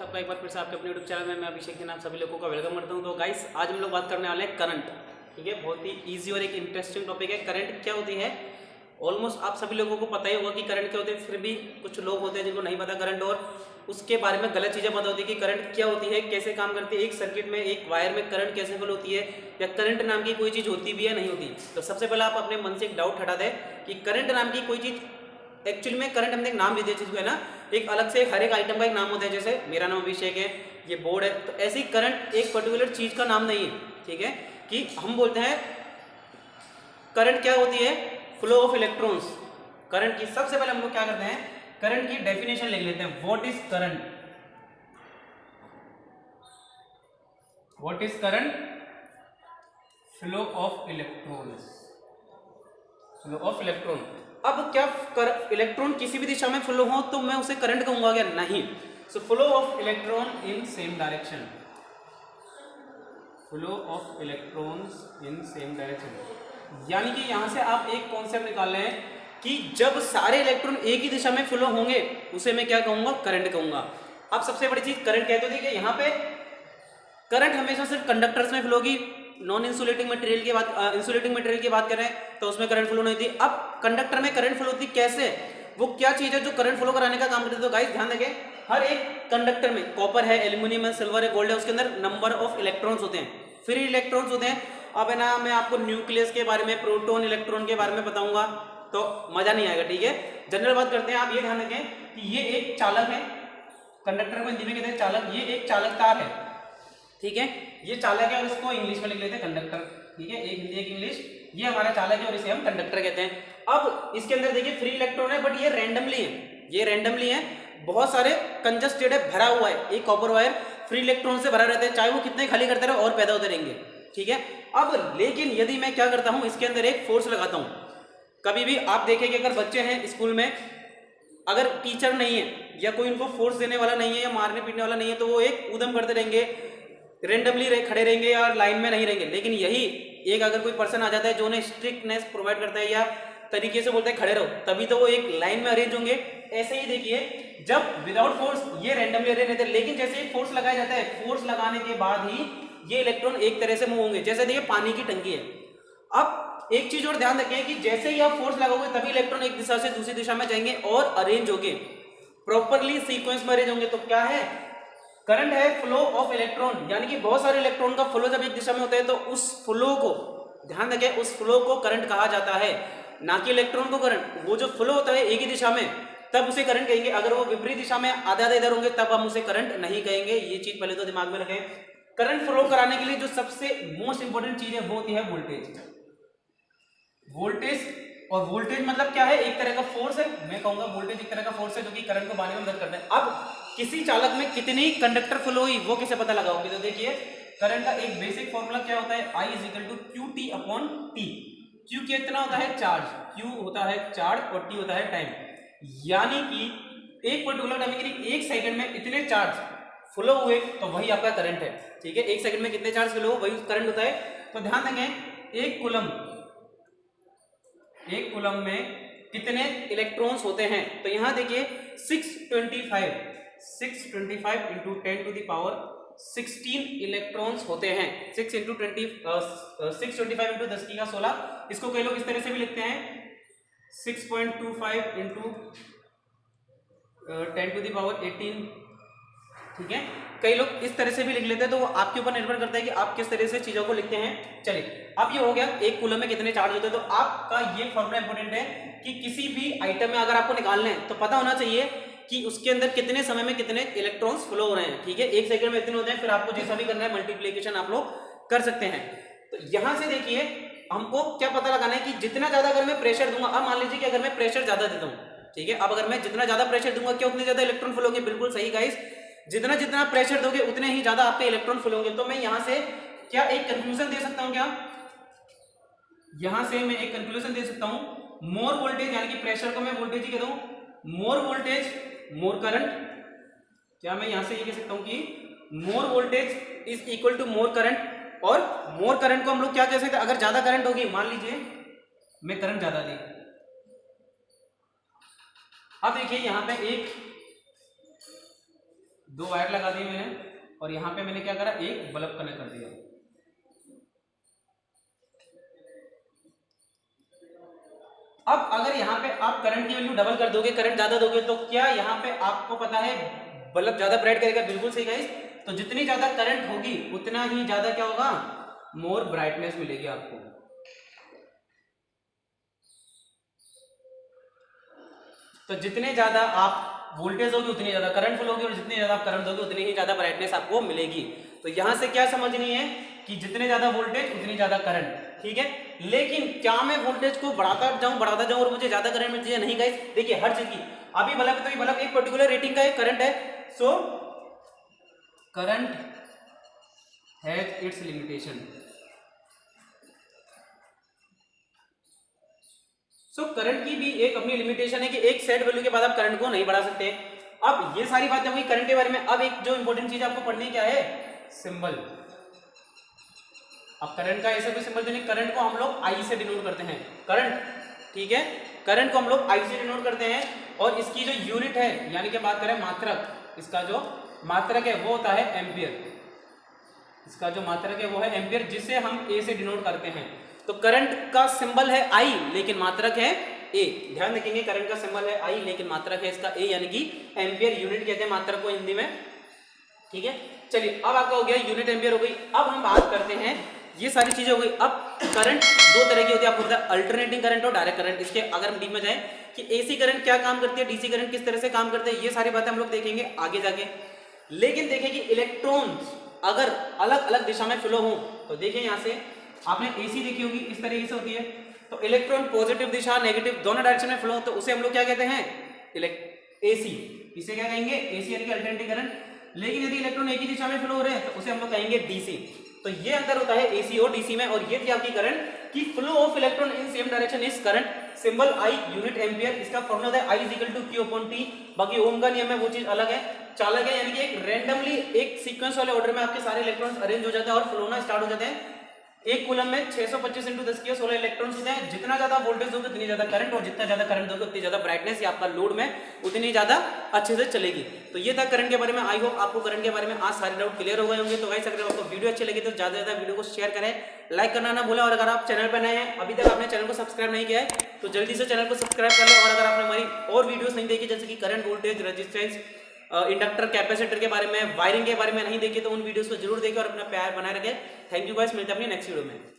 सबका एक बार फिर से आपके अपने यूट्यूब चैनल में मैं अभिषेक के नाम सभी लोगों का वेलकम करता हूं। तो गाइस आज हम लोग बात करने वाले हैं करंट। ठीक है, बहुत ही इजी और एक इंटरेस्टिंग टॉपिक है। करंट क्या होती है, ऑलमोस्ट आप सभी लोगों को पता ही होगा कि करंट क्या होती है, फिर भी कुछ लोग होते हैं जिनको नहीं पता करंट और उसके बारे में गलत चीज़ें पता होती है कि करंट क्या होती है, कैसे काम करती है, एक सर्किट में एक वायर में करंट कैसे फ्लो होती है, या करंट नाम की कोई चीज़ होती भी है नहीं होती। तो सबसे पहले आप अपने मन से एक डाउट हटा दें कि करंट नाम की कोई चीज़, एक्चुअली में करंट हमने एक नाम दे दिया चीज़ को, है ना, एक अलग से हर एक आइटम का एक नाम होता है। जैसे मेरा नाम अभिषेक है, ये बोर्ड है, तो ऐसे ही करंट एक पर्टिकुलर चीज़ का नाम नहीं है। ठीक है, कि हम बोलते हैं करंट क्या होती है, फ्लो ऑफ इलेक्ट्रॉन्स। करंट की सबसे पहले हम लोग क्या करते हैं, करंट की डेफिनेशन लिख लेते हैं। What is current, what is current, flow of electrons, flow of electron. अब क्या इलेक्ट्रॉन किसी भी दिशा में फ्लो हो तो मैं उसे करंट कहूंगा क्या, नहीं। So flow of electron in same direction, flow of electrons in same direction, यानी कि यहां से आप एक कॉन्सेप्ट निकाल रहे हैं कि जब सारे इलेक्ट्रॉन एक ही दिशा में फ्लो होंगे उसे मैं क्या कहूंगा, करंट कहूंगा। अब सबसे बड़ी चीज करंट कहते हो, देखिए यहाँ पे करंट हमेशा सिर्फ कंडक्टर्स में फ्लो होगी। नॉन इंसुलेटिंग मटेरियल की बात, इंसुलेटिंग मटेरियल की बात कर रहे हैं तो उसमें करंट फ्लो नहीं होती। अब कंडक्टर में करंट फ्लो होती कैसे, वो क्या चीज है जो करंट फ्लो कराने का काम करती है। तो गाइस ध्यान रखें, हर एक कंडक्टर में कॉपर है, एल्यूमिनियम है, सिल्वर है, गोल्ड है, उसके अंदर नंबर ऑफ इलेक्ट्रॉन्स होते हैं, फ्री इलेक्ट्रॉन्स होते हैं। अब है ना, मैं आपको न्यूक्लियस के बारे में, प्रोटॉन इलेक्ट्रॉन के बारे में बताऊंगा तो मजा नहीं आएगा। ठीक है, जनरल बात करते हैं। आप ये ध्यान रखें कि ये एक चालक है, कंडक्टर को हिंदी में कहते हैं चालक, ये एक चालक तार है। ठीक है, ये चालक है और इसको इंग्लिश में लिख लेते हैं कंडक्टर। ठीक है, एक हिंदी एक इंग्लिश, ये हमारा चालक है और इसे हम कंडक्टर कहते हैं। अब इसके अंदर देखिए फ्री इलेक्ट्रॉन है, बट ये रैंडमली है, ये रैंडमली है, बहुत सारे कंजस्टेड है, भरा हुआ है। एक कॉपर वायर फ्री इलेक्ट्रॉन से भरा रहता है, चाहे वो कितने खाली करते रहे और पैदा होते रहेंगे। ठीक है, अब लेकिन यदि मैं क्या करता हूं, इसके अंदर एक फोर्स लगाता हूं। कभी भी आप देखेंगे अगर बच्चे हैं स्कूल में, अगर टीचर नहीं है या कोई उनको फोर्स देने वाला नहीं है या मारने पीटने वाला नहीं है तो वो एक ऊधम करते रहेंगे, रेंडमली खड़े रहेंगे या लाइन में नहीं रहेंगे। लेकिन यही एक अगर कोई पर्सन आ जाता है जो उन्हें स्ट्रिक्टनेस प्रोवाइड करता है या तरीके से बोलते हैं खड़े रहो, तभी तो वो एक लाइन में अरेंज होंगे। ऐसे ही देखिए, जब विदाउट फोर्स ये रेंडमली अरेंज रहते हैं, लेकिन जैसे ही फोर्स लगाया जाता है, फोर्स लगाने के बाद ही ये इलेक्ट्रॉन एक तरह से मूव होंगे। जैसे देखिए पानी की टंकी है, अब एक चीज और ध्यान रखें कि जैसे ही आप फोर्स लगाओगे तभी इलेक्ट्रॉन एक दिशा से दूसरी दिशा में जाएंगे और अरेंज होंगे, प्रॉपरली सीक्वेंस में अरेंज होंगे। तो क्या है, करंट है फ्लो ऑफ इलेक्ट्रॉन, यानी कि बहुत सारे इलेक्ट्रॉन का फ्लो जब एक दिशा में होता है तो उस फ्लो को, ध्यान रखें, उस फ्लो को करंट कहा जाता है, ना कि इलेक्ट्रॉन को करंट। वो जो फ्लो होता है एक ही दिशा में तब उसे करंट कहेंगे, अगर वो विपरीत दिशा में आधा आधा इधर होंगे तब हम उसे करंट नहीं कहेंगे। ये चीज पहले तो दिमाग में रखें। करंट फ्लो कराने के लिए जो सबसे मोस्ट इंपॉर्टेंट चीज है वो होती है वोल्टेज। वोल्टेज, और वोल्टेज मतलब क्या है, एक तरह का फोर्स है। मैं कहूंगा वोल्टेज एक तरह का फोर्स है जो कि करंट को बनाने में मदद करता है। अब किसी चालक में कितनी कंडक्टर फ्लो हुई वो कैसे पता लगाओगे, तो देखिए करंट का एक बेसिक फॉर्मूला क्या होता है, I is equal to Q T upon T. Q कितना होता है, चार्ज, क्यू होता है चार्ज और टी होता है टाइम। यानी कि एक पर्टिकुलर टाइम यानी एक सेकंड में इतने चार्ज फ्लो हुए तो वही आपका करंट है। ठीक है, एक सेकंड में कितने चार्ज फ्लो वही करंट होता है। तो ध्यान देंगे, एक कूलम में कितने इलेक्ट्रॉन्स होते हैं, तो यहां देखिए 625 into 10 to the power 16 electrons होते हैं। 625 इंटू 10 की 16, इसको कई लोग इस तरह से भी लिखते हैं 6.25 इंटू 10 टू द पावर 18। ठीक है, कई लोग इस तरह से भी लिख लेते हैं, तो वो आपके ऊपर निर्भर करता है कि आप किस तरह से चीजों को लिखते हैं। चलिए, अब ये हो गया एक कूलम में कितने चार्ज होते हैं। तो आपका ये फॉर्मूला इंपॉर्टेंट है कि किसी भी आइटम में अगर आपको निकालना है तो पता होना चाहिए कि उसके अंदर कितने समय में कितने इलेक्ट्रॉन्स फ्लो हो रहे हैं। ठीक है, एक सेकंड में इतने होते हैं, फिर आपको जैसा भी करना है मल्टीप्लीकेशन आप लोग कर सकते हैं। तो यहां से देखिए हमको क्या पता लगाना है कि जितना ज्यादा अगर मैं प्रेशर दूंगा, अब मान लीजिए कि अगर मैं प्रेशर ज्यादा देता हूं, ठीक है, अब अगर मैं जितना ज्यादा प्रेशर दूंगा क्या उतने ज्यादा इलेक्ट्रॉन फ्लो होंगे। बिल्कुल सही गाइस, जितना जितना प्रेशर दोगे उतने ही ज्यादा आपके इलेक्ट्रॉन फ्लो होंगे। तो मैं यहां से क्या एक कंक्लूजन दे सकता हूं, क्या यहां से मैं एक कंक्लूजन दे सकता हूं, मोर वोल्टेज, यानी कि प्रेशर को मैं वोल्टेज ही कहता हूं, मोर वोल्टेज मोर करंट। क्या मैं यहां से ये कह सकता हूं कि more voltage is equal to more current, और मोर करंट को हम लोग क्या कह सकते हैं, अगर ज्यादा करंट होगी, मान लीजिए मैं करंट ज्यादा दी, अब देखिए यहां पे एक 2 वायर लगा दी मैंने और यहाँ पे मैंने क्या करा, एक बल्ब कनेक्ट कर दिया। अब अगर यहाँ पे आप करंट की वैल्यू डबल कर दोगे, करंट ज्यादा दोगे, तो क्या यहाँ पे आपको पता है बल्ब ज्यादा ब्राइट करेगा? बिल्कुल सही गाइस। तो जितनी ज्यादा करंट होगी उतना ही ज्यादा क्या होगा, मोर ब्राइटनेस मिलेगी आपको। तो जितने ज्यादा आप वोल्टेज होगी उतनी ज्यादा करंट फ्लो होगी और जितनी ज्यादा आप करंट दोगे उतनी ही ज्यादा ब्राइटनेस आपको मिलेगी। तो यहां से क्या समझनी है कि जितने ज्यादा वोल्टेज उतनी ज्यादा करंट, ठीक है। लेकिन क्या मैं वोल्टेज को बढ़ाता जाऊं और मुझे ज्यादा करंट मिल जाए? नहीं गाइस, देखिए हर चीज की अभी बल्ब है तो ये बल्ब एक पर्टिकुलर रेटिंग का एक करंट है, so current has its limitation. So current की भी एक अपनी लिमिटेशन है कि एक सेट वैल्यू के बाद आप करंट को नहीं बढ़ा सकते। अब ये सारी बातें हुई करंट के बारे में। अब एक जो इंपॉर्टेंट चीज आपको पढ़नी क्या है, सिंबल। अब करंट का ऐसा कोई सिंबल तो नहीं, करंट को हम लोग आई से डिनोट करते हैं, करंट, ठीक है। करंट को हम लोग आई से डिनोट करते हैं और इसकी जो यूनिट है, यानी कि बात करें मात्रक, इसका जो मात्रक है वो होता है एम्पियर। इसका जो मात्रक है वो है एम्पियर, जिसे हम ए से डिनोट करते हैं। तो करंट का सिंबल है आई लेकिन मात्रक है ए। ध्यान रखेंगे, करंट का सिंबल है आई लेकिन मात्रक है इसका ए, यानी कि एम्पियर यूनिट कहते हैं मात्रक को हिंदी में, ठीक है। चलिए अब आपका हो गया यूनिट एम्पियर हो गई। अब हम बात करते हैं, ये सारी चीजें हो गई। अब करंट दो तरह की होती है, आपको पता है, अल्टरनेटिंग करंट और डायरेक्ट करंट। इसके अगर हम डीप में जाएं कि एसी करंट क्या काम करती है, डीसी करंट किस तरह से काम करते हैं, ये सारी बातें हम लोग देखेंगे आगे जाके। लेकिन देखें कि इलेक्ट्रॉन्स अगर अलग अलग दिशा में फ्लो हो, तो देखिए यहां से आपने एसी देखी होगी, इस तरीके से होती है। तो इलेक्ट्रॉन पॉजिटिव दिशा नेगेटिव दोनों डायरेक्शन में फ्लो, तो उसे हम लोग क्या कहते हैं, एसी। इसे क्या कहेंगे, एसी यानी कि अल्टरनेटिंग करंट। लेकिन यदि इलेक्ट्रॉन एक ही दिशा में फ्लो हो रहे हैं तो उसे हम लोग कहेंगे डीसी। तो ये अंतर होता है एसी और डीसी में। और ये थी आपकी करंट की flow of electron in same direction is current, symbol I, unit ampere. इसका फॉर्मूला होता है I is equal to Q upon T. बाकी ओम का नियम है वो चीज अलग है, चालक है, यानी कि एक रैंडमली एक सीक्वेंस वाले ऑर्डर में आपके सारे इलेक्ट्रॉन्स अरेंज हो जाते हैं और फ्लो होना स्टार्ट हो जाते हैं। एक कूलम में 625 × 10⁻16 इलेक्ट्रॉन्स होते हैं। जितना ज्यादा वोल्टेज दोगे उतनी ज्यादा करंट, और जितना ज्यादा करंट दोगे उतनी ज्यादा ब्राइटनेस, या आपका लोड में उतनी ज्यादा अच्छे से चलेगी। तो ये था करंट के बारे में। आई होप आपको करंट के बारे में आज सारे डाउट क्लियर हो गए होंगे। तो गाइस अगर आपको वीडियो अच्छी लगी तो ज्यादा से ज्यादा वीडियो को शेयर करें, लाइक करना ना भूलें। और अगर आप चैनल पर नए हैं, अभी तक आपने चैनल को सब्सक्राइब नहीं किया है, तो जल्दी से चैनल को सब्सक्राइब कर लो। और अगर आपने हमारी और वीडियोस नहीं देखी, जैसे कि current, voltage, resistance, inductor, capacitor के बारे में, वायरिंग के बारे में नहीं देखी, तो उन वीडियोस को जरूर देखें और अपना प्यार बनाए रखें। थैंक यू गाइस, मिलते हैं अपनी नेक्स्ट वीडियो में।